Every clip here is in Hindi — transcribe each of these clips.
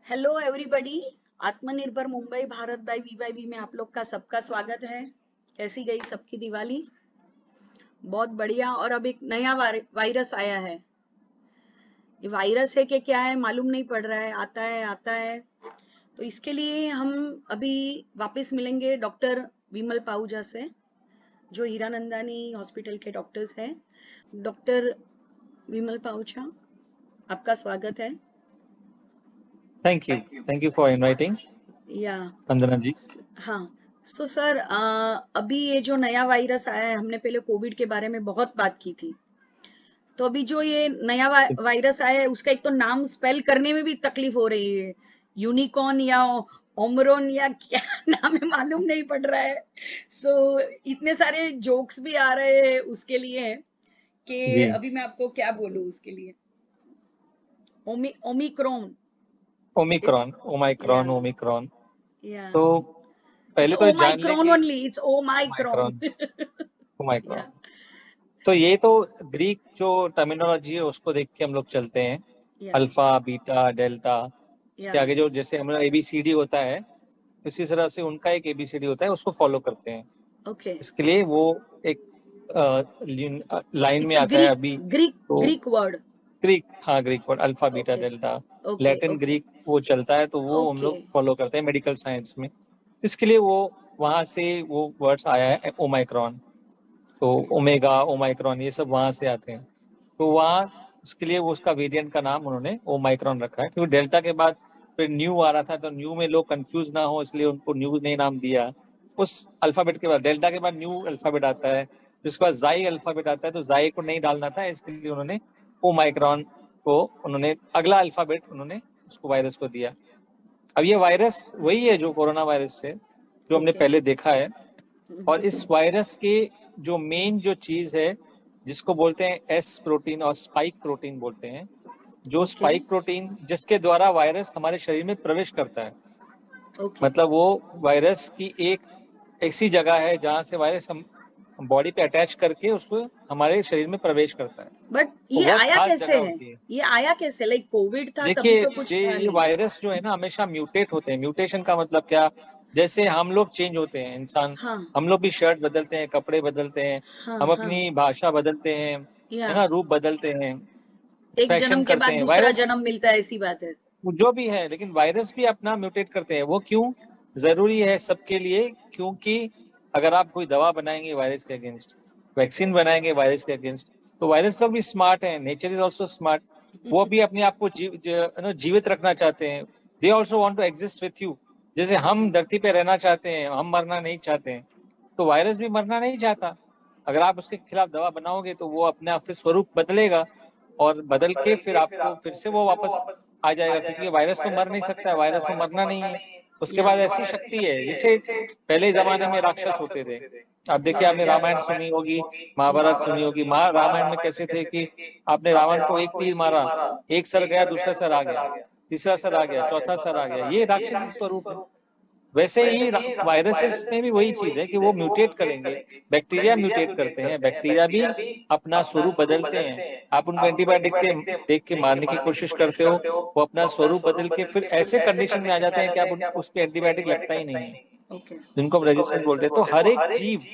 Hello everybody. आत्मनिर्भर मुंबई भारत बाय वीवाईबी में आप लोग का सबका स्वागत है। कैसी गई सबकी दिवाली? बहुत बढ़िया। और अब एक नया वायरस आया है। ये वायरस है कि क्या है मालूम नहीं पड़ रहा है, आता है। तो इसके लिए हम अभी वापस मिलेंगे डॉक्टर विमल पाहुजा से, जो हीरानंदानी हॉस्पिटल के डॉक्टर्स हैं। डॉक्टर विमल पाहुजा, आपका स्वागत है। थैंक यू फॉर इनवाइटिंग या वंदना जी। हाँ, सो सर, अभी ये जो नया वायरस आया है, हमने पहले कोविड के बारे में बहुत बात की थी। तो अभी जो ये नया वायरस आया है, उसका एक तो नाम स्पेल करने में भी तकलीफ हो रही है। यूनिकॉर्न या ओमरोन या क्या नाम है मालूम नहीं पड़ रहा है। सो इतने सारे जोक्स भी आ रहे हैं उसके लिए कि जी अभी मैं आपको क्या बोलूं उसके लिए। ओमिक्रॉन। इट्स ओमाइक्रॉन या ओमिक्रॉन। या तो इट्स पहले तो जान ले ओमाइक्रॉन कि ओनली, इट्स ओमाइक्रॉन। ओमाइक्रॉन या ओमाइक्रॉन। तो ये तो ग्रीक जो टर्मिनोलॉजी है उसको देख के हम लोग चलते हैं। या अल्फा बीटा डेल्टा, इसके या आगे जो जैसे हमारा एबीसीडी होता है, इसी तरह से उनका एक एबीसीडी होता है, उसको फॉलो करते हैं। ओके। इसके लिए वो एक लाइन में इट्स अ आता है ग्रीक अभी। ग्रीक तो ग्रीक वर्ड। ग्रीक, हाँ Greek word alpha beta okay delta, okay Latin okay Greek वो चलता है, तो वो हम ओके लोग फॉलो करते हैं मेडिकल साइंस में। इसके लिए वो वहां से वो वर्ड्स आया है ओमाइक्रॉन। तो ओके ओमेगा ओमाइक्रॉन ये सब वहां से आते हैं। तो वहाँ उसके लिए वो उसका वेरिएंट का नाम उन्होंने ओमाइक्रॉन रखा है, क्योंकि डेल्टा के बाद फिर न्यू आ रहा था, तो न्यू में लोग कंफ्यूज ना हो इसलिए उनको न्यू ने नाम दिया। उस अल्फाबेट के बाद डेल्टा के बाद न्यू अल्फाबेट आता है, फिर उसके बाद जाई अल्फाबेट आता है, तो जाई को नहीं डालना था, इसके लिए उन्होंने ओमाइक्रॉन को उन्होंने अगला अल्फाबेट उन्होंने उसको वायरस को दिया। अब ये वायरस वही है जो कोरोना वायरस है जो हमने ओके पहले देखा है। और इस वायरस के जो मेन जो चीज है जिसको बोलते हैं एस प्रोटीन और स्पाइक प्रोटीन बोलते हैं, जो ओके स्पाइक प्रोटीन जिसके द्वारा वायरस हमारे शरीर में प्रवेश करता है। ओके। मतलब वो वायरस की एक ऐसी जगह है जहां से वायरस हम बॉडी पे अटैच करके उसको हमारे शरीर में प्रवेश करता है। बट वो ये बहुत आया खास कैसे जगह है? होती है। ये आया कैसे? लाइक कोविड था तभी देखिए, तो कुछ था ये नहीं। वायरस जो है ना हमेशा म्यूटेट होते हैं। म्यूटेशन का मतलब क्या? जैसे हम लोग चेंज होते हैं इंसान, हाँ हम लोग भी शर्ट बदलते हैं, कपड़े बदलते हैं, हाँ हम हाँ। अपनी भाषा बदलते हैं, या है ना, रूप बदलते हैं, एक फैशन जन्म के करते बाद हैं। दूसरा वायरस जन्म मिलता है, ऐसी बात है। जो भी है, लेकिन वायरस भी अपना म्यूटेट करते हैं। वो क्यों जरूरी है सबके लिए? क्योंकि अगर आप कोई दवा बनाएंगे वायरस के अगेंस्ट, वैक्सीन बनाएंगे वायरस के अगेंस्ट, तो वायरस लोग भी स्मार्ट हैं, नेचर इज ऑल्सो स्मार्ट। वो भी अपने आप को जीवित रखना चाहते हैं। They also want to exist with you. जैसे ओके हम धरती पे रहना चाहते हैं, हम मरना नहीं चाहते हैं, तो वायरस भी मरना नहीं चाहता। अगर आप उसके खिलाफ दवा बनाओगे तो वो अपने आप फिर स्वरूप बदलेगा, और बदल के फिर आपको फिर से वो वापस आ जाएगा, क्योंकि वायरस तो मर नहीं सकता है, वायरस को मरना नहीं है। उसके या बाद ऐसी शक्ति है, जैसे पहले जमाने में राक्षस होते थे। आप देखिए, आपने रामायण सुनी होगी, महाभारत सुनी होगी। रामायण में कैसे थे कि आपने रावण को एक तीर मारा, एक सर गया, दूसरा सर आ गया, तीसरा सर आ गया, चौथा सर आ गया। ये राक्षसी स्वरूप है। वैसे ही वायरसेस में भी वही चीज है कि वो म्यूटेट करेंगे। बैक्टीरिया म्यूटेट करते हैं, बैक्टीरिया भी अपना स्वरूप बदलते हैं। आप उनको एंटीबायोटिक के देख के मारने की कोशिश करते हो, वो अपना स्वरूप बदल के फिर ऐसे कंडीशन में आ जाते हैं कि आप उस पर एंटीबायोटिक लगता ही नहीं है, ओके जिनको हम रेजिस्टेंट बोलते हैं। तो हर एक जीव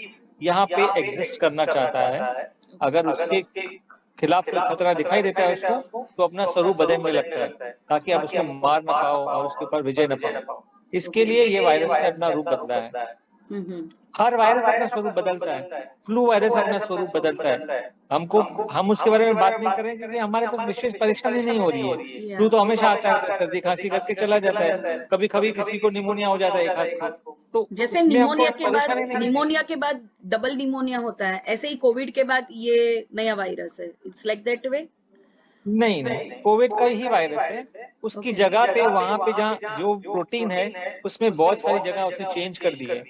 यहाँ पे एग्जिस्ट करना चाहता है। अगर उसके खिलाफ कोई खतरा दिखाई देता है उसको, तो अपना स्वरूप बदलने लगता है, ताकि आप उसको मार न पाओ और उसके ऊपर विजय न पाओ। इसके लिए ये वायरस ने अपना रूप बदला है। हम्म। हर वायरस अपना स्वरूप बदलता है। फ्लू वायरस अपना स्वरूप बदलता है। हमको हम उसके बारे में बात नहीं करें क्योंकि हमारे पास विशेष परेशानी नहीं हो रही है। या फ्लू तो हमेशा आता है, सर्दी खांसी करके चला जाता है। कभी कभी किसी को निमोनिया हो जाता है एक हाथ को, तो जैसे उसमें हमको निमोनिया के बाद डबल निमोनिया होता है, ऐसे ही कोविड के बाद ये नया वायरस है। इट्स लाइक दैट वे। नहीं नहीं, कोविड का ही वायरस है। उसकी ओके जगह पे वहां पे जहाँ जो प्रोटीन है उसमें बहुत सारी जगह उसे चेंज कर दी है।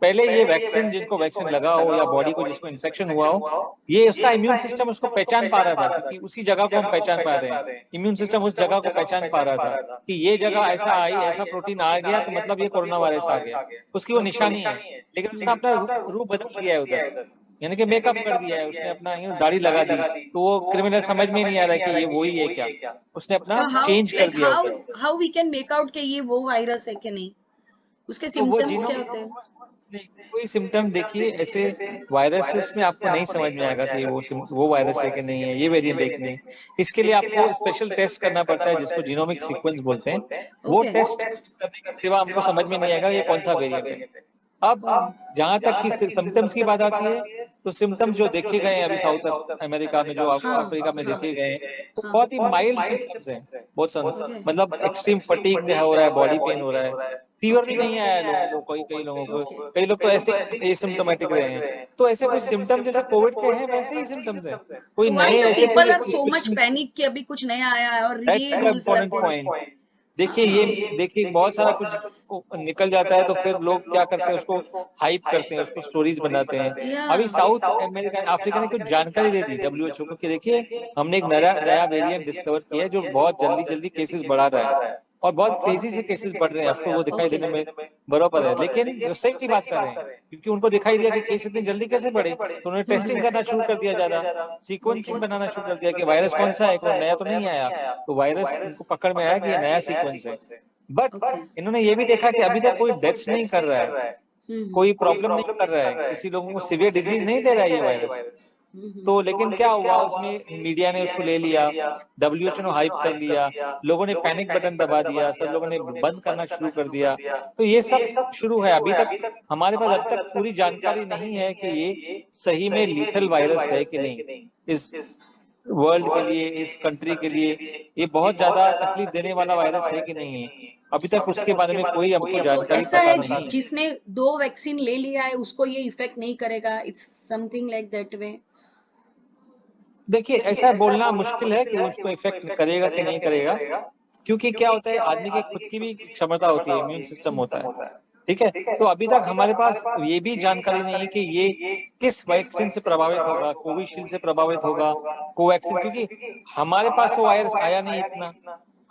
पहले ये वैक्सीन, जिनको वैक्सीन लगा हो या बॉडी को जिसको इन्फेक्शन हुआ हो, ये उसका इम्यून सिस्टम उसको पहचान पा रहा था, क्योंकि उसी जगह को हम पहचान पा रहे हैं। इम्यून सिस्टम उस जगह को पहचान पा रहा था कि ये जगह ऐसा आई, ऐसा प्रोटीन आ गया, तो मतलब ये कोरोना वायरस आ गया। उसकी वो निशानी है, लेकिन उसने अपना रूप बदल दिया है उधर। यानी कि मेकअप कर दिया है उसने, अपना दाढ़ी लगा दी, तो वो क्रिमिनल समझ में नहीं आ रहा है कि ये वही है क्या, उसने अपना चेंज कर दिया होता है। How we can make out कि ये वो वायरस है कि नहीं, उसके तो वो सिम्टम्स क्या जीनोम होते हैं? नहीं, कोई सिम्टम देखिए ऐसे वायरसेस में आपको नहीं समझ में आएगा कि वो वायरस है कि नहीं है, ये वेरिएंट है कि नहीं। इसके लिए आपको स्पेशल टेस्ट करना पड़ता है जिसको जीनोमिक सीक्वेंस बोलते हैं। वो ओके। टेस्ट करने के सिवा हमको समझ में नहीं आएगा ये कौन सा वेरिएंट है। अब जहां तक की सिम्टम्स की बात आती है, तो सिम्टम्स जो देखे गए हैं अभी साउथ अमेरिका में, जो हाँ अफ्रीका में हाँ देखे गए हैं, वो हाँ। बहुत ही माइल्ड सिम्टम्स हैं। बहुत ओके। मतलब एक्सट्रीम फटीग हो रहा है, बॉडी पेन हो रहा है, फीवर भी नहीं आया है लोगों को, कई लोगों को, ओके। कई लोग तो ऐसे एसिम्टोमेटिक रहे हैं। तो ऐसे कोई सिम्टम जैसे कोविड के हैं वैसे ही सिम्टम्स हैं, कोई तो व्हाई नए द ऐसे पीपल कोई आर सो कुछ मच पैनिक कि अभी कुछ नया आया है और दैट्स ये द रूल्स इम्पोर्टेंट लग गए? पॉइंट। देखिए ये देखिए बहुत सारा कुछ निकल जाता है तो फिर लोग क्या करते हैं, उसको हाइप करते हैं, उसको स्टोरीज बनाते हैं। या अभी साउथ अमेरिका अफ्रीका ने कुछ जानकारी दे दी WHO को कि देखिए हमने एक नया नया वेरिएंट डिस्कवर किया है जो बहुत जल्दी जल्दी केसेस बढ़ा रहा है, और बहुत तेजी से केसेस बढ़ रहे हैं, आपको वो दिखाई देने में बराबर है। लेकिन वो सही बात कर रहे हैं, क्योंकि उनको दिखाई दिया कि केस इतनी जल्दी कैसे बढ़े, तो उन्होंने टेस्टिंग करना शुरू कर दिया, ज्यादा सीक्वेंसिंग बनाना शुरू कर दिया कि वायरस कौन सा है, कोई नया तो नहीं आया। तो वायरस उनको पकड़ में आया कि ये नया सीक्वेंस है। But okay. इन्होंने ये भी देखा कि अभी तक कोई डेथ्स नहीं कर रहा है, कोई प्रॉब्लम नहीं कर रहा है, किसी लोगों को सीवियर डिजीज नहीं दे रहा है ये वायरस। तो लेकिन क्या हुआ, उसमें मीडिया ने उसको ले लिया, WHO ने हाइप कर लिया, लोगों ने पैनिक बटन दबा दिया, सब लोगों ने बंद करना शुरू कर दिया। तो ये सब शुरू है। अभी तक हमारे पास अब तक पूरी जानकारी नहीं है कि ये सही में लीथल वायरस है कि नहीं, इस वर्ल्ड के लिए, इस कंट्री के लिए ये बहुत ज्यादा तकलीफ देने वाला वायरस है कि नहीं है। अभी तक उसके बारे में कोई हमको तो जानकारी ऐसा पता है नहीं है। जिसने 2 वैक्सीन ले लिया है उसको ये इफेक्ट नहीं करेगा, इट्स समथिंग लाइक दैट वे? देखिए ऐसा बोलना मुश्किल है कि उसको इफेक्ट करेगा कि नहीं करेगा, क्योंकि क्या होता है, आदमी की खुद की भी क्षमता होती है, इम्यून सिस्टम होता है, ठीक है। तो अभी तक हमारे पास ये भी जानकारी नहीं है कि ये किस वैक्सीन से प्रभावित होगा, कोविशील्ड से प्रभावित होगा, कोवैक्सीन, क्योंकि हमारे पास वो वायरस आया नहीं इतना,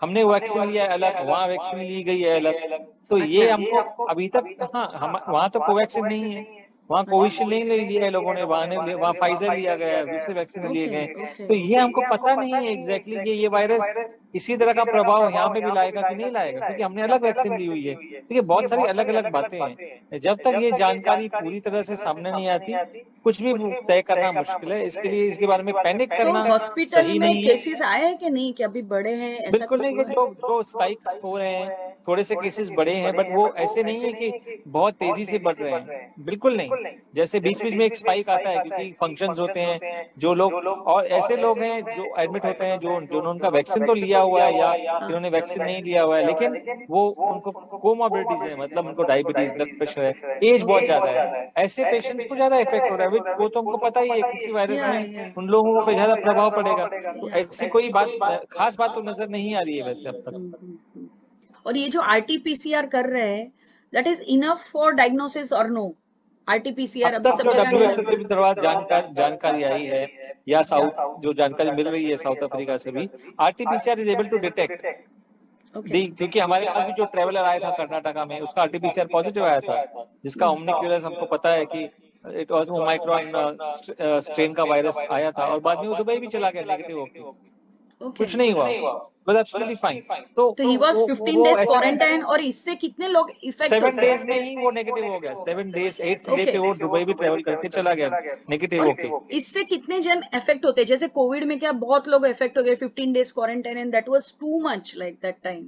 हमने वैक्सीन लिया है अलग, वहां वैक्सीन ली गई है अलग। तो ये अच्छा। हमको अभी तक, हाँ हम वहां तो कोवैक्सीन नहीं है, वहाँ कोविशील्ड नहीं ले लिया है लोगों ने, वहाँ फाइजर लिया गया है, दूसरे वैक्सीन लिए ओके गए। ओके। तो ये हमको पता नहीं है एग्जैक्टली कि ये वायरस इसी तरह का प्रभाव यहाँ पे भी लाएगा कि नहीं लाएगा, क्योंकि हमने अलग वैक्सीन ली हुई है। देखिए बहुत सारी अलग अलग बातें हैं, जब तक ये जानकारी पूरी तरह से सामने नहीं आती कुछ भी तय करना मुश्किल है। इसके लिए इसके बारे में पैनिक सो करना हॉस्पिटल सही में नहीं है। केसेस आए हैं कि नहीं, कि अभी बढ़े हैं, ऐसा बिल्कुल कुछ नहीं, हुआ है? दो स्पाइक्स हो रहे हैं, थोड़े से केसेस बढ़े हैं, बट वो ऐसे नहीं है कि बहुत तेजी से बढ़ रहे हैं, बिल्कुल नहीं। जैसे बीच बीच में एक स्पाइक आता है क्योंकि फंक्शंस होते हैं, जो लोग, और ऐसे लोग हैं जो एडमिट होते हैं जो जिन्होंने उनका वैक्सीन तो लिया हुआ है या जिन्होंने वैक्सीन नहीं लिया हुआ है, लेकिन वो उनको कोमॉर्बिडिटीज है, मतलब उनको डायबिटीज, ब्लड प्रेशर है, एज बहुत ज्यादा है, ऐसे पेशेंट्स को ज्यादा इफेक्ट हो रहा है। वो तो हमको पता ही है किसी वायरस या में या उन लोगों पे ज्यादा प्रभाव पड़ेगा। तो या ऐसी कोई बात, खास बात तो नजर नहीं आ रही है वैसे अब तक। हम्म। और ये जो आरटीपीसीआर कर रहे हैं, that is enough for diagnosis और नो? आरटीपीसीआर अब अभी तक सब जो जगह नहीं WHO लग। के तरफ जानकारी आई है, या साउथ जो जानकारी मिल रही है साउथ अफ्रीका से भी, RT-PCR is able to detect okay the, क्योंकि हमारे पास भी जो ट्रेवलर आया था कर्नाटका में उसका RT-PCR पॉजिटिव आया था, जिसका ओमनिक्यूलस हमको पता है कि इट वाज ओमाइक्रॉन स्ट्रेन का वायरस आया था, और बाद में वो दुबई भी चला गया नेगेटिव होके, ओके। कुछ नहीं हुआ, बट एब्सोल्युटली फाइन। तो ही वाज 15 वो डेज ऐसा क्वारंटाइन, और इससे कितने लोग इफेक्ट हो 7 डेज में ही वो नेगेटिव हो गया, 7 डेज, 8th डे पे वो दुबई भी ट्रेवल करके चला गया नेगेटिव और होके। इससे कितने जन इफेक्ट होते हैं? जैसे कोविड में क्या बहुत लोग इफेक्ट हो गए, 15 days quarantine, and that was too much like that time.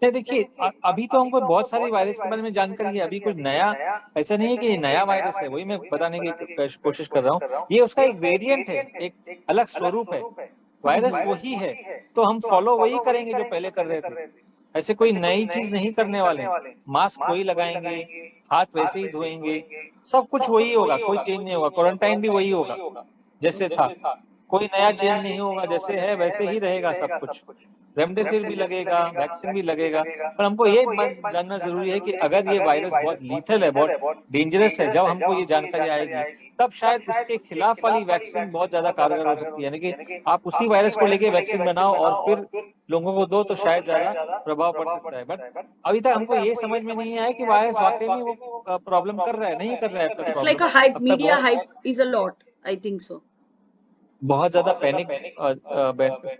नहीं देखिए, अभी तो हमको बहुत सारी वायरस के बारे में जानकारी है, अभी कुछ नया ऐसा नहीं है कि ये नया वायरस है, वही मैं बताने की कोशिश कर रहा हूँ। ये उसका एक वेरिएंट है, एक अलग स्वरूप है, वायरस वही है, तो हम फॉलो वही करेंगे जो पहले कर रहे थे, ऐसे कोई नई चीज नहीं करने वाले। मास्क वही लगाएंगे, हाथ वैसे ही धोएंगे, सब कुछ वही होगा, कोई चेंज नहीं होगा, क्वारंटाइन भी वही होगा जैसे था। कोई नया चेंज नहीं होगा, जैसे है वैसे ही रहेगा सब कुछ। रेमडेसिविर भी लगेगा, वैक्सीन भी लगेगा, पर हमको ये जानना जरूरी है कि अगर ये वायरस बहुत लीथल है, बहुत डेंजरस है, जब हमको ये जानकारी आएगी तब शायद उसके खिलाफ वाली वैक्सीन बहुत ज्यादा कारगर हो सकती है। यानी कि आप उसी वायरस को लेके वैक्सीन बनाओ और फिर लोगों को दो, तो शायद ज्यादा प्रभाव पड़ सकता है। बट अभी तक हमको ये समझ में नहीं आया कि वायरस वाकई में वो प्रॉब्लम कर रहा है, नहीं कर रहा है अब तक it's problem. Like a hype, अब तक media hype is a lot, I think so. बहुत ज्यादा पैनिक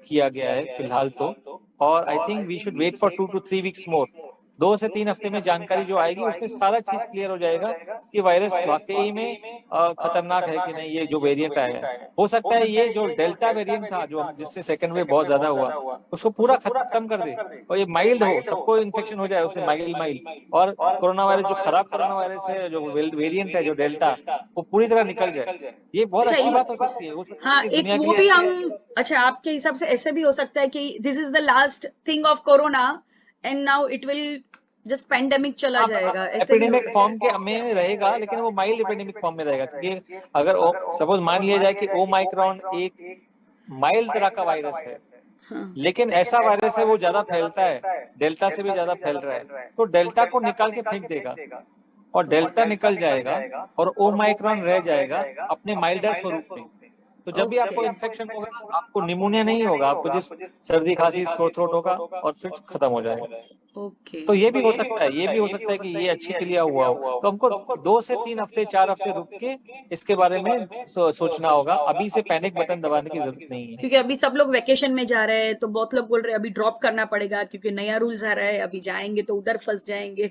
किया गया है फिलहाल तो, और I think we should wait for 2 to 3 weeks more. 2 से 3 हफ्ते में जानकारी जो आएगी उसमें सारा चीज क्लियर हो जाएगा कि वायरस वाकई में खतरनाक है कि नहीं। ये जो वेरिएंट आया है, हो सकता है ये जो डेल्टा वेरिएंट था जो जिससे सेकंड वेव बहुत ज्यादा हुआ, उसको पूरा खत्म कर दे और ये माइल्ड हो, सबको इन्फेक्शन हो जाए उससे माइल्ड, और कोरोना वायरस जो खराब कोरोना वायरस है, जो वेरिएंट है जो डेल्टा, वो पूरी तरह निकल जाए। ये बहुत अच्छा, अच्छी बात हो सकती है, हो सकता हाँ, है कि एक दुनिया के वो लिए भी अच्छी हम, अच्छा, आपके हिसाब से ऐसे भी हो सकता है कि this is the last thing of corona and now it will just pandemic चला जाएगा, ऐसे भी हो एपिडेमिक सकता फॉर्म के में रहेगा, लेकिन वो माइल्ड एपिडेमिक फॉर्म में रहेगा। क्योंकि अगर सपोज मान लिया जाए कि ओमाइक्रॉन एक माइल्ड तरह का वायरस है, हाँ, लेकिन ऐसा वायरस है वो ज्यादा फैलता है, डेल्टा से भी ज्यादा फैल रहा है, तो डेल्टा को निकाल के फेंक देगा और डेल्टा निकल जाएगा और ओमाइक्रॉन रह जाएगा अपने माइल्डर स्वरूप में। तो जब भी आपको इन्फेक्शन होगा, आपको निमोनिया नहीं होगा, आपको जिस सर्दी खांसी सोर थ्रोट होगा और फिर खत्म हो जाएगा। ओके। तो ये भी हो सकता है, ये भी हो सकता है कि ये अच्छे के लिए हुआ हो। तो हमको 2 से 3 हफ्ते 4 हफ्ते रुक के इसके बारे में सोचना होगा। अभी से पैनिक बटन दबाने की जरूरत नहीं है। क्योंकि अभी सब लोग वेकेशन में जा रहे हैं, तो बहुत लोग बोल रहे हैं अभी ड्रॉप करना पड़ेगा क्योंकि नया रूल्स आ रहा है, अभी जाएंगे तो उधर फंस जाएंगे।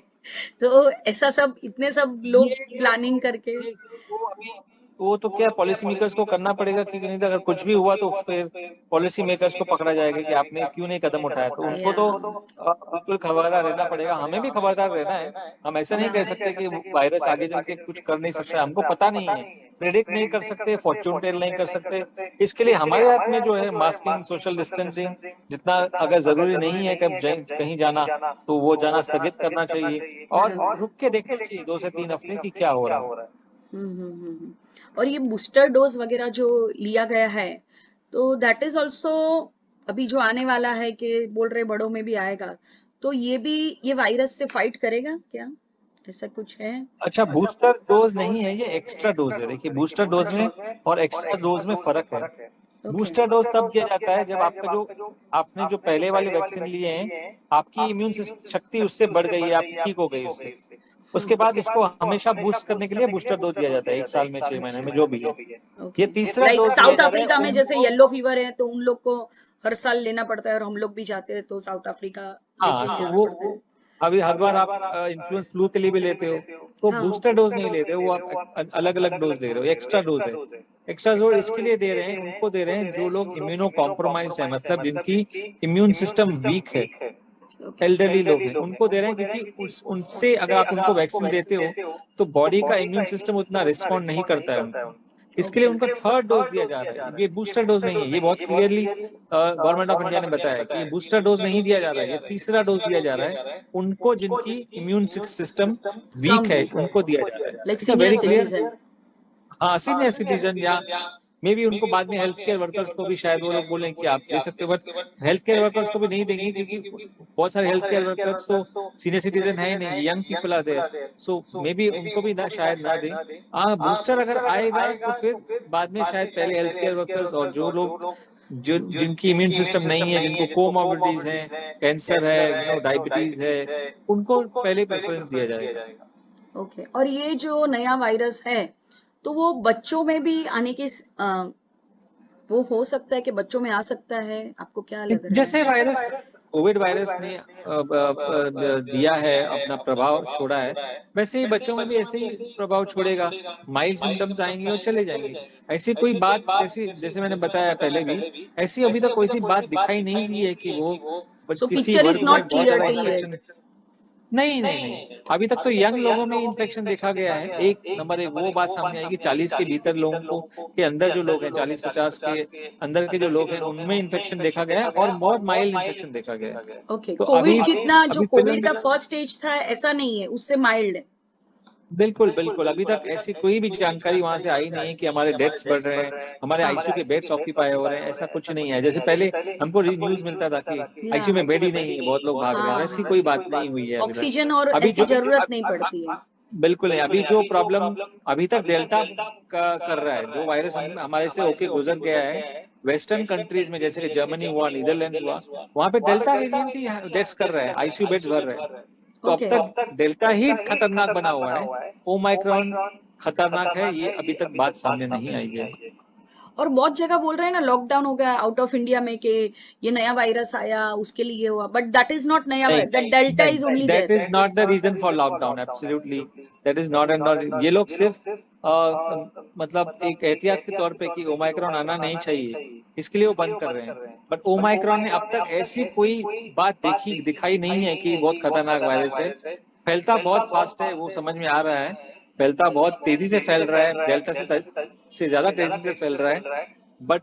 तो ऐसा सब, इतने सब लोग प्लानिंग करके, वो तो क्या पॉलिसी मेकर्स को करना पड़ेगा, क्योंकि नहीं तो अगर कुछ भी हुआ तो फिर पॉलिसी मेकर्स को पकड़ा जाएगा कि आपने क्यों नहीं कदम उठाया। तो उनको तो बिल्कुल खबरदार रहना पड़ेगा, हमें भी खबरदार रहना है। हम ऐसा नहीं कह सकते कि वायरस आगे चल के कुछ कर नहीं सकता, हमको पता नहीं है, प्रेडिक्ट नहीं कर सकते, फॉर्च्यून टेल नहीं कर सकते। इसके लिए हमारे हाथ में जो है मास्किंग, सोशल डिस्टेंसिंग, जितना अगर जरूरी नहीं है कहीं जाना तो वो जाना स्थगित करना चाहिए और रुक के देखना चाहिए 2 से 3 हफ्ते की क्या हो रहा है। और ये बूस्टर डोज वगैरह जो लिया गया है, तो दैट इज ऑल्सो अभी जो आने वाला है कि बोल रहे बड़ों में भी आएगा, तो ये भी ये वायरस से फाइट करेगा क्या, ऐसा कुछ है? अच्छा, बूस्टर डोज नहीं है, ये एक्स्ट्रा डोज है। देखिए, बूस्टर डोज में और एक्स्ट्रा डोज में फर्क है। बूस्टर डोज तब दिया जाता है जब आपने जो पहले वाले वैक्सीन लिए हैं, आपकी इम्यून शक्ति उससे बढ़ गई है, आप ठीक हो गई उससे। उसके बाद इसको हमेशा बूस्ट करने के लिए बूस्टर डोज दिया जाता है, 1 साल में 6 महीने में जो भी है। ये तीसरा लाइक डोज साउथ अफ्रीका में जैसे येलो फीवर है तो उन लोग को हर साल लेना पड़ता है, और हम लोग भी जाते हैं तो साउथ अफ्रीका लेके हाँ, तो जाना पड़ता है। अभी हर बार आप इन्फ्लुएंस फ्लू के लिए भी लेते हो, तो बूस्टर डोज नहीं ले रहे हो, वो आप अलग अलग डोज दे रहे हो, एक्स्ट्रा डोज है। एक्स्ट्रा डोज इसके लिए दे रहे हैं, उनको दे रहे हैं जो लोग इम्यूनो कॉम्प्रोमाइज्ड है, मतलब जिनकी इम्यून सिस्टम वीक है, एल्डरली लोग हैं, उनको दे रहे हैं। क्योंकि उनसे अगर आप उनको वैक्सीन देते हो तो बॉडी का इम्यून सिस्टम उतना रिस्पॉन्ड नहीं करता है उनको, इसके लिए उनको थर्ड डोज दिया जा रहा है। ये बूस्टर डोज नहीं है, ये बहुत क्लियरली गवर्नमेंट ऑफ इंडिया ने बताया कि ये बूस्टर डोज नहीं दिया जा रहा है, ये तीसरा डोज दिया जा रहा है उनको जिनकी इम्यून सिस्टम वीक है, उनको दिया जा रहा लाइक है। Very senior clear. सिटीजन। हाँ, सीनियर सिटीजन या मे बी उनको बाद में हेल्थ केयर वर्कर्स को भी शायद वो लोग बोलें कि आप दे सकते हो, बट हेल्थ केयर वर्कर्स को भी नहीं देंगे क्योंकि बहुत सारे हेल्थ केयर वर्कर्स तो सीनियर सिटीजन है ही नहीं, young people are there, so maybe उनको भी शायद ना दें। बूस्टर अगर आएगा तो फिर बाद में शायद पहले हेल्थ केयर वर्कर्स और जो लोग जिनकी इम्यून सिस्टम नहीं है, जिनको कोमॉर्बिडिटीज हैं, कैंसर है, डायबिटीज है, उनको पहले प्रेफरेंस दिया जाएगा। ओके, और ये जो नया वायरस है तो वो बच्चों में भी आने के वो हो सकता है कि बच्चों में आ सकता है, आपको क्या लग रहा है? जैसे वायरस कोविड वायरस ने दिया है, अपना प्रभाव छोड़ा है, वैसे ही बच्चों में भी ऐसे ही प्रभाव छोड़ेगा, माइल्ड सिम्टम्स आएंगे और चले जाएंगे। ऐसी कोई बात, जैसे मैंने बताया पहले भी, ऐसी अभी तक कोई सी बात दिखाई नहीं दी है कि वो सो किसी पिक्चर वर्ग इज में नॉट बहुत ज्यादा क्लियर इन्फेक्शन। नहीं, अभी तक तो यंग लोगों में इन्फेक्शन देखा गया है। एक नंबर एक वो बात सामने आई कि 40 के भीतर लोगों को के अंदर जो लोग हैं, 40-50 के अंदर के जो लोग हैं, उनमें इन्फेक्शन देखा गया है और बहुत माइल्ड इन्फेक्शन देखा गया है। ओके, तो कोविड जितना जो अभी कोविड का फर्स्ट स्टेज था ऐसा नहीं है, उससे माइल्ड है। बिल्कुल बिल्कुल, अभी तक ऐसी कोई भी जानकारी वहां से आई नहीं है कि हमारे डेथ्स बढ़ रहे हैं, हमारे आईसीयू के बेड्स ऑक्यूपाई हो रहे हैं, ऐसा कुछ नहीं है। जैसे पहले हमको न्यूज मिलता था कि या आईसीयू में बेड ही नहीं है, बहुत लोग भाग रहे हैं, हाँ वैसी हाँ, कोई बात नहीं हुई है अभी तक। ऑक्सीजन और अभी ऐसी जो जरूरत नहीं पड़ती है। बिल्कुल नहीं, अभी जो प्रॉब्लम अभी तक डेल्टा कर रहा है, जो वायरस हमारे से होके गुजर गया है वेस्टर्न कंट्रीज में, जैसे कि जर्मनी हुआ, नीदरलैंड्स हुआ, वहां पे डेल्टा वेरिएंट ही डेथ्स कर रहा है, आईसीयू बेड्स भर रहे हैं। तो अब ओके। तक डेल्टा ही खतरनाक बना हुआ है, ओमाइक्रॉन खतरनाक है, ये अभी तक बात सामने नहीं आई है। और बहुत जगह बोल रहे हैं ना लॉकडाउन हो गया आउट ऑफ इंडिया में कि ये नया वायरस आया उसके लिए हुआ, बट दैट इज नॉट नया नहीं virus, that delta is only that there. Is not the reason for lockdown, absolutely that is not end. ये लोग सिर्फ मतलब एक एहतियात के तौर पे कि ओमाइक्रॉन आना नहीं चाहिए, इसके लिए वो बंद कर रहे हैं। बट ओमाइक्रॉन ने अब तक ऐसी कोई बात दिखाई नहीं है कि बहुत खतरनाक वायरस है। फैलता बहुत फास्ट है, वो समझ में आ रहा है, फैलता बहुत तेजी से फैल रहा है, डेल्टा से ज्यादा तेजी से फैल रहा है। बट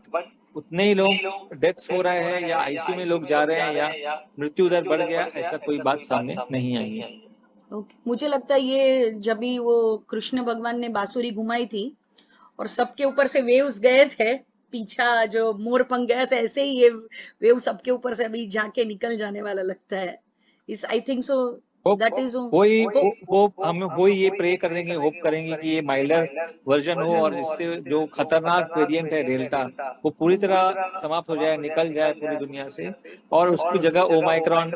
उतने ही लोग डेथ्स हो रहे हैं या आईसीयू में लोग जा रहे हैं या मृत्यु दर बढ़ गया, ऐसा कोई बात सामने नहीं आई है। ओके, मुझे लगता है ये जब भी वो कृष्ण भगवान ने बांसुरी घुमाई थी और सबके ऊपर से वेव्स गए थे, पीछा जो मोर पंख गए थे, ऐसे ही ये वेव सबके ऊपर से अभी जाके निकल जाने वाला लगता है। इस आई थिंक सो दैट इज हम वो ये प्रे करेंगे, होप करेंगे कि ये माइल्डर वर्जन हो और इससे जो खतरनाक वेरिएंट है डेल्टा वो पूरी तरह समाप्त हो जाए, निकल जाए पूरी दुनिया से, और उसकी जगह ओमाइक्रॉन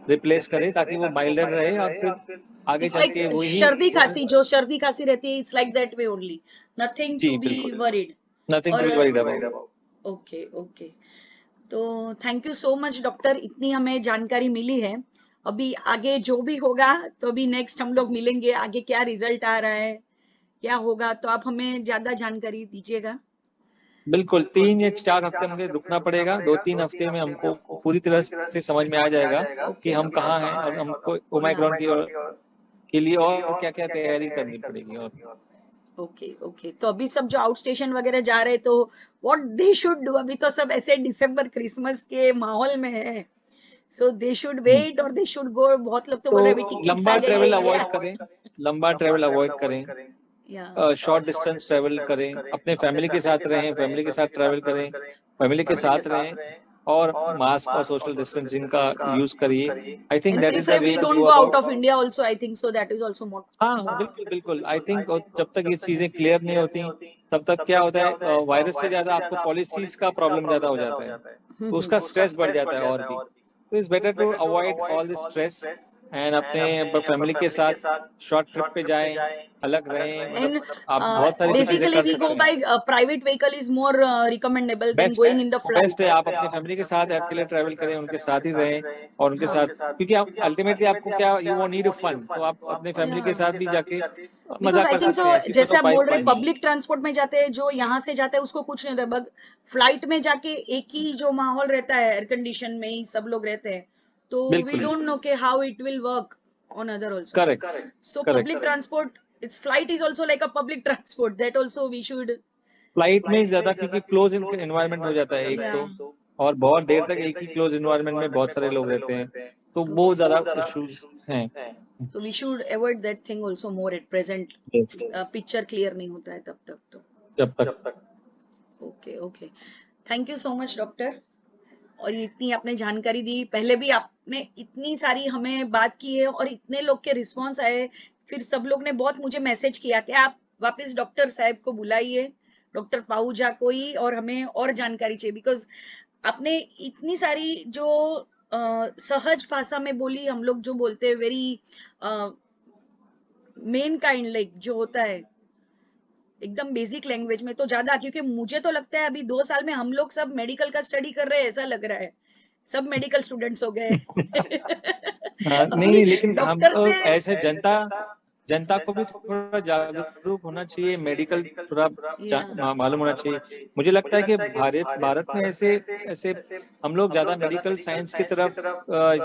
रिप्लेस करे, ताकि वो माइल्डर रहे और फिर आगे इट्स चल लाइक के वही। सर्दी खांसी, जो सर्दी खांसी रहती है, it's like that way only, nothing जी टू बी बिल्कुल, वरीड। नथिंग और to be worried about. Okay okay, तो thank you so much doctor, इतनी हमें जानकारी मिली है। अभी आगे जो भी होगा तो अभी नेक्स्ट हम लोग मिलेंगे, आगे क्या रिजल्ट आ रहा है क्या होगा, तो आप हमें ज्यादा जानकारी दीजिएगा। बिल्कुल 3 या 4 हफ्ते मुझे रुकना पड़ेगा, 2-3 हफ्ते में हमको पूरी तरह से समझ में आ जाएगा कि ओके हम कहाँ हैं और हमको या ओमाइक्रॉन के लिए और क्या क्या तैयारी करनी पड़ेगी। और ओके ओके, तो अभी सब जो आउट स्टेशन वगैरह जा रहे हैं तो व्हाट दे शुड डू, अभी तो सब ऐसे दिसंबर क्रिसमस के माहौल में है, सो दे शुड वेट और दे शुड गो, बहुत लोग तो बोल रहे हैं अभी तो टिकट्स आ लंबा गई है ट्रेवल इंडिया। अवॉइड करें, लंबा ट्रेवल अवॉइड करें, या शॉर्ट डिस्टेंस ट्रेवल करें, अपने फैमिली के साथ रहें, फैमिली के साथ ट्रैवल करें, फैमिली के साथ रहें, और मास्क और सोशल डिस्टेंसिंग का यूज करिए। I think and that is the way preferably to don't go go out about. Of India also, I think so that is also more. हाँ बिल्कुल बिल्कुल, आई थिंक जब तक ये चीजें क्लियर नहीं होती तब तक क्या होता है, वायरस से ज्यादा आपको पॉलिसीज का प्रॉब्लम ज्यादा हो जाता है, तो उसका स्ट्रेस बढ़ जाता है और भी। तो it's better to avoid all this stress and अपने फैमिली के साथ शॉर्ट ट्रिप पे जाएं, अलग रहें, मतलब And आप बहुत सारी चीजें basically कर we go सकते हैं। by private vehicle is more recommendable than best going in the best flight. है आप अपने फैमिली के साथ अकेले ट्रैवल करें, उनके साथ ही रहें, और उनके साथ, क्योंकि आप अल्टीमेटली आपको क्या, यू वांट नीड फन, तो आप अपने फैमिली के Yeah. साथ भी जाके बिकॉज मजा आई कर थिंक सो, सकते हैं, ऐसी जैसे कोई आप बाइक बोल रहे नहीं है। पब्लिक ट्रांसपोर्ट में जाते हैं, जो यहाँ से जाते हैं उसको कुछ नहीं होता, बट फ्लाइट में जाके एक ही जो माहौल रहता है, एयर कंडीशन में ही सब लोग रहते हैं, तो वी बिल्कुल डोंट नो के how it will work on other also. Correct so correct. Public transport, it's flight is also like a public transport, that also we should. Flight में ज्यादा क्योंकि क्लोज एनवायरनमेंट हो जाता है एक तो, और बहुत देर तक एक ही क्लोज एनवायरनमेंट में बहुत सारे लोग रहते हैं, तो वो ज्यादा इश्यूज हैं। So we should avoid that thing also more at present. Yes. Picture clear नहीं होता है तब तक तो। जब तक okay okay, thank you so much doctor, और ये इतनी आपने जानकारी दी, पहले भी आपने इतनी सारी हमें बात की है और इतने लोग के रिस्पांस आए, फिर सब लोग ने बहुत मुझे मैसेज किया कि आप वापस डॉक्टर साहब को बुलाइए, डॉक्टर पाहूजा को ही, और हमें और जानकारी चाहिए, बिकॉज आपने इतनी सारी जो सहज भाषा में बोली, हम लोग जो बोलते हैं वेरी मेन काइंड, लाइक जो होता है एकदम बेसिक लैंग्वेज में, तो ज्यादा, क्योंकि मुझे तो लगता है अभी 2 साल में हम लोग सब मेडिकल का स्टडी कर रहे हैं, ऐसा लग रहा है सब मेडिकल स्टूडेंट्स हो गए। नहीं अभी नहीं, लेकिन हम डॉक्टर से ऐसे जनता को भी थोड़ा जागरूक होना चाहिए, मेडिकल थोड़ा मालूम होना चाहिए। मुझे लगता है कि भारत में ऐसे ऐसे हम लोग ज्यादा मेडिकल साइंस की तरफ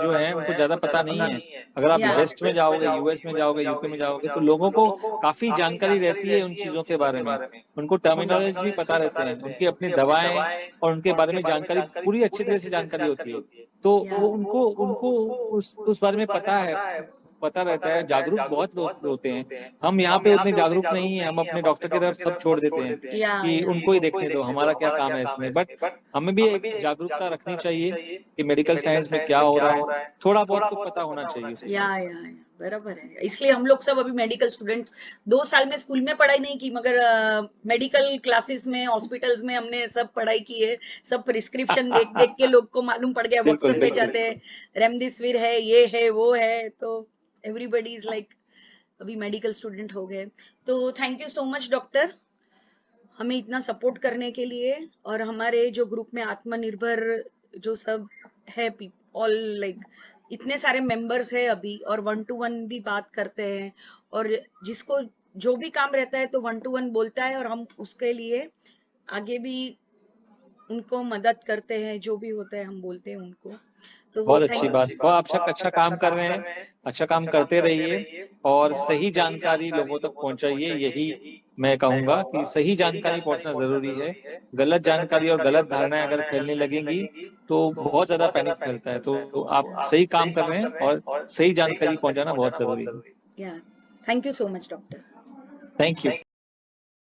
जो है उनको ज्यादा पता नहीं है। अगर आप या वेस्ट में जाओगे, यूएस में जाओगे, यूके में जाओगे, तो लोगों को काफी जानकारी रहती है उन चीजों के बारे में, उनको टर्मिनोलॉजी भी पता रहते हैं, उनकी अपनी दवाएं और उनके बारे में जानकारी पूरी अच्छी तरह से जानकारी होती है, तो वो उनको उनको उस बारे में पता है, पता रहता है, जागरूक बहुत लोग होते हैं। हम यहाँ पे उतने जागरूक नहीं है, हम अपने डॉक्टर की तरफ सब छोड़ देते हैं कि उनको ही देखने दो, हमारा क्या काम है इसमें। बट हमें भी एक जागरूकता रखनी चाहिए कि मेडिकल साइंस में क्या हो रहा है, थोड़ा बहुत तो पता होना चाहिए। या बराबर है। इसलिए हम लोग सब अभी मेडिकल स्टूडेंट्स 2 साल में स्कूल में पढ़ाई नहीं की, मगर मेडिकल क्लासेस में हॉस्पिटल्स में हमने सब पढ़ाई की है। सब प्रिस्क्रिप्शन देख देख के लोग को मालूम पड़ गया, व्हाट्सएप पे जाते हैं रेमडेसिविर है, ये है, वो है, तो एवरीबॉडी इज लाइक अभी मेडिकल स्टूडेंट हो गए। तो thank you so much doctor, हमें इतना सपोर्ट करने के लिए। और हमारे जो ग्रुप में आत्मनिर्भर जो सब है ऑल लाइक इतने सारे मेंबर्स है अभी, और 1 to 1 भी बात करते हैं, और जिसको जो भी काम रहता है तो 1 to 1 बोलता है, और हम उसके लिए आगे भी उनको मदद करते हैं, जो भी होता है हम बोलते हैं उनको। तो बहुत अच्छी बात, बहुत आप सब अच्छा काम कर रहे हैं, अच्छा काम करते रहिए और सही जानकारी लोगों तक पहुंचाइए। यही मैं कहूंगा कि सही जानकारी पहुंचना जरूरी है। गलत जानकारी और गलत धारणाएं अगर फैलने लगेंगी तो बहुत ज्यादा पैनिक फैलता है। तो आप सही काम कर रहे हैं और सही जानकारी पहुंचाना बहुत जरूरी है। Thank you so much doctor. Thank you.